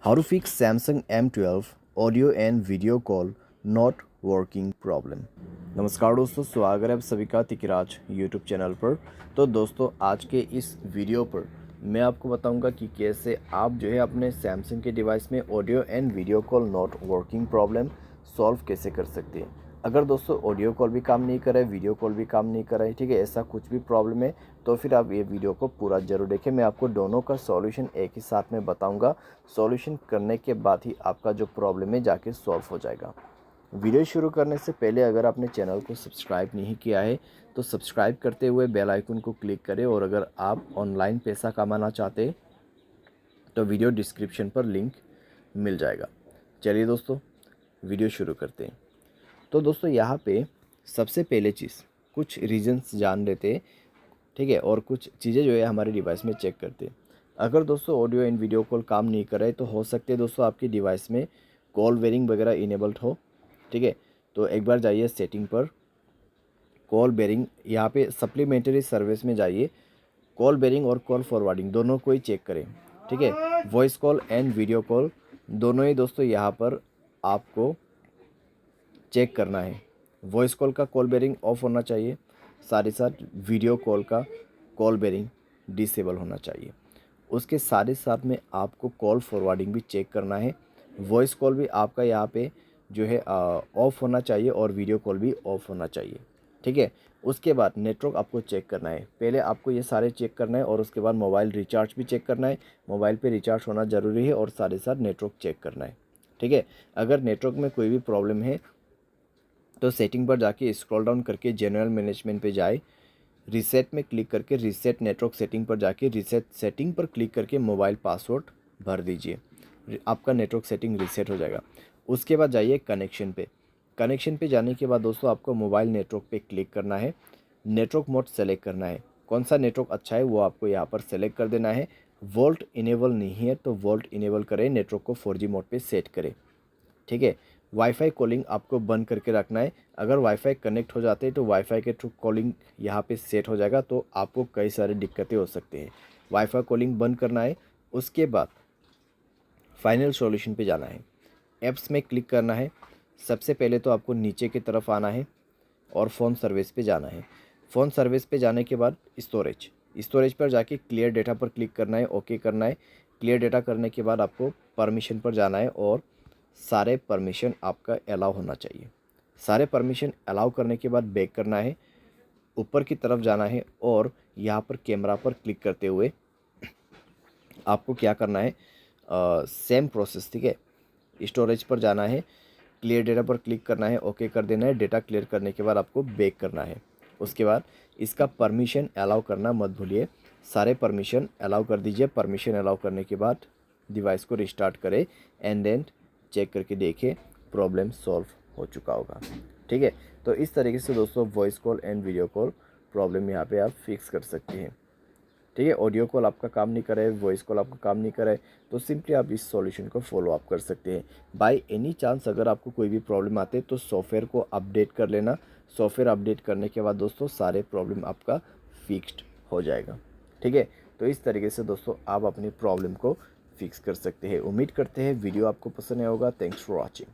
How to fix Samsung M12 audio and video call not working problem. नमस्कार दोस्तों, स्वागत है आप सभी का तिकराज यूट्यूब चैनल पर। तो दोस्तों, आज के इस वीडियो पर मैं आपको बताऊंगा कि कैसे आप जो है अपने सैमसंग के डिवाइस में audio and video call not working problem solve कैसे कर सकते हैं। अगर दोस्तों ऑडियो कॉल भी काम नहीं कर रहा है, वीडियो कॉल भी काम नहीं कर रहा है, ठीक है, ऐसा कुछ भी प्रॉब्लम है तो फिर आप ये वीडियो को पूरा ज़रूर देखें। मैं आपको दोनों का सॉल्यूशन एक ही साथ में बताऊंगा। सॉल्यूशन करने के बाद ही आपका जो प्रॉब्लम है जाके सॉल्व हो जाएगा। वीडियो शुरू करने से पहले अगर आपने चैनल को सब्सक्राइब नहीं किया है तो सब्सक्राइब करते हुए बेल आइकन को क्लिक करें, और अगर आप ऑनलाइन पैसा कमाना चाहते हैं तो वीडियो डिस्क्रिप्शन पर लिंक मिल जाएगा। चलिए दोस्तों, वीडियो शुरू करते हैं। तो दोस्तों, यहाँ पे सबसे पहले चीज़ कुछ रीजंस जान लेते हैं, ठीक है, और कुछ चीज़ें जो है हमारे डिवाइस में चेक करते हैं। अगर दोस्तों ऑडियो एंड वीडियो कॉल काम नहीं कर रहा है तो हो सकते हैं दोस्तों आपकी डिवाइस में कॉल बेरिंग वगैरह इनेबल्ड हो, ठीक है। तो एक बार जाइए सेटिंग पर, कॉल बेरिंग, यहाँ पे सप्लीमेंट्री सर्विस में जाइए, कॉल बेरिंग और कॉल फॉरवर्डिंग दोनों को ही चेक करें, ठीक है। Voice call and video call दोनों ही दोस्तों यहाँ पर आपको चेक करना है। वॉइस कॉल का कॉल बेरिंग ऑफ होना चाहिए, साथ ही साथ वीडियो कॉल का कॉल बेरिंग डिसेबल होना चाहिए। उसके साथ ही साथ में आपको कॉल फॉरवर्डिंग भी चेक करना है। वॉइस कॉल भी आपका यहाँ पे जो है ऑफ होना चाहिए और वीडियो कॉल भी ऑफ होना चाहिए, ठीक है। उसके बाद नेटवर्क आपको चेक करना है। पहले आपको ये सारे चेक करना है और उसके बाद मोबाइल रिचार्ज भी चेक करना है। मोबाइल पे रिचार्ज होना ज़रूरी है और साथ ही साथ नेटवर्क चेक करना है, ठीक है। अगर नेटवर्क में कोई भी प्रॉब्लम है तो सेटिंग पर जाके स्क्रॉल डाउन करके जनरल मैनेजमेंट पे जाए, रीसेट में क्लिक करके रीसेट नेटवर्क सेटिंग पर जाके रीसेट सेटिंग पर क्लिक करके मोबाइल पासवर्ड भर दीजिए, आपका नेटवर्क सेटिंग रीसेट हो जाएगा। उसके बाद जाइए कनेक्शन पे। कनेक्शन पे जाने के बाद दोस्तों आपको मोबाइल नेटवर्क पे क्लिक करना है, नेटवर्क मोड सेलेक्ट करना है। कौन सा नेटवर्क अच्छा है वो आपको यहाँ पर सेलेक्ट कर देना है। वोल्ट इनेबल नहीं है तो वोल्ट इनेबल करें, नेटवर्क को 4G मोड पे सेट करें, ठीक है। वाईफाई कॉलिंग आपको बंद करके रखना है। अगर वाईफाई कनेक्ट हो जाते हैं तो वाईफाई के थ्रू कॉलिंग यहाँ पे सेट हो जाएगा, तो आपको कई सारी दिक्कतें हो सकती हैं। वाईफाई कॉलिंग बंद करना है। उसके बाद फाइनल सॉल्यूशन पे जाना है, ऐप्स में क्लिक करना है। सबसे पहले तो आपको नीचे की तरफ आना है और फ़ोन सर्विस पे जाना है। फ़ोन सर्विस पे जाने के बाद स्टोरेज पर जाके क्लियर डेटा पर क्लिक करना है, ओके करना है। क्लियर डेटा करने के बाद आपको परमिशन पर जाना है और सारे परमिशन आपका अलाउ होना चाहिए। सारे परमिशन अलाउ करने के बाद बैक करना है, ऊपर की तरफ जाना है और यहाँ पर कैमरा पर क्लिक करते हुए आपको क्या करना है, सेम प्रोसेस, ठीक है। स्टोरेज पर जाना है, क्लियर डेटा पर क्लिक करना है, ओके कर देना है। डेटा क्लियर करने के बाद आपको बैक करना है। उसके बाद इसका परमिशन अलाउ करना मत भूलिए, सारे परमिशन अलाउ कर दीजिए। परमिशन अलाउ करने के बाद डिवाइस को रिस्टार्ट करें एंड देन चेक करके देखें, प्रॉब्लम सॉल्व हो चुका होगा, ठीक है। तो इस तरीके से दोस्तों voice call and video call problem यहाँ पे आप फिक्स कर सकते हैं, ठीक है। ऑडियो कॉल आपका काम नहीं करे, वॉइस कॉल आपका काम नहीं करे तो सिंपली आप इस सॉल्यूशन को फॉलो अप कर सकते हैं। बाय एनी चांस अगर आपको कोई भी प्रॉब्लम आते तो सॉफ्टवेयर को अपडेट कर लेना। सॉफ्टवेयर अपडेट करने के बाद दोस्तों सारे प्रॉब्लम आपका फिक्स्ड हो जाएगा, ठीक है। तो इस तरीके से दोस्तों आप अपनी प्रॉब्लम को फिक्स कर सकते हैं। उम्मीद करते हैं वीडियो आपको पसंद आया होगा। Thanks for watching.